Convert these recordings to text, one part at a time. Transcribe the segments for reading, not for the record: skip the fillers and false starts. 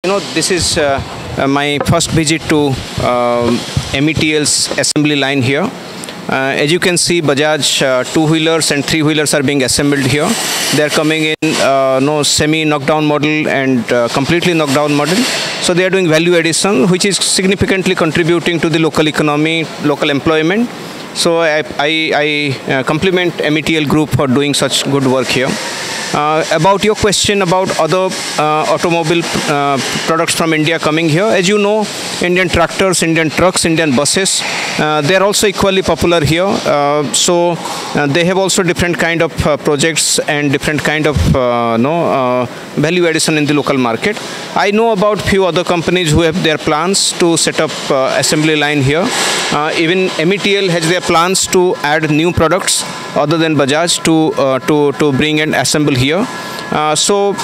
This is my first visit to METL's assembly line here. As you can see, Bajaj two-wheelers and three-wheelers are being assembled here. They are coming in semi-knockdown model and completely knockdown model. So they are doing value addition, which is significantly contributing to the local economy, local employment. So I compliment METL Group for doing such good work here. About your question about other automobile products from India coming here, as you know, Indian tractors, Indian trucks, Indian buses, they are also equally popular here. So they have also different kind of projects and different kind of value addition in the local market. I know about few other companies who have their plans to set up assembly line here. Even METL has their plans to add new products other than Bajaj to bring and assemble here. So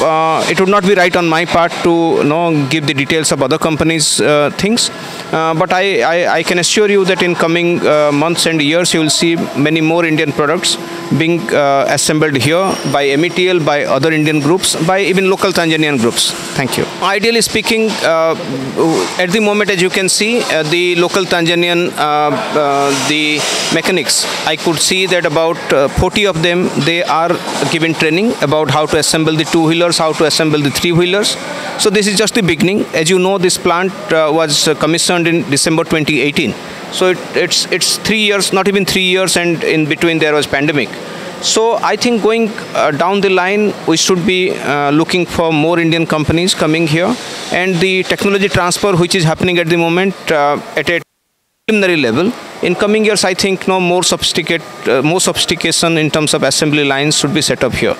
it would not be right on my part to give the details of other companies' things. But I can assure you that in coming months and years, you will see many more Indian products being assembled here by METL, by other Indian groups, by even local Tanzanian groups. Thank you. Ideally speaking, at the moment, as you can see, the local Tanzanian, the mechanics, I could see that about 40 of them, they are given training about how to assemble the two-wheelers, how to assemble the three-wheelers. So this is just the beginning. As you know, this plant was commissioned in December 2018. So it's 3 years, not even 3 years, and in between there was pandemic. So I think going down the line, we should be looking for more Indian companies coming here, and the technology transfer which is happening at the moment at a preliminary level. In coming years, I think more sophistication in terms of assembly lines should be set up here.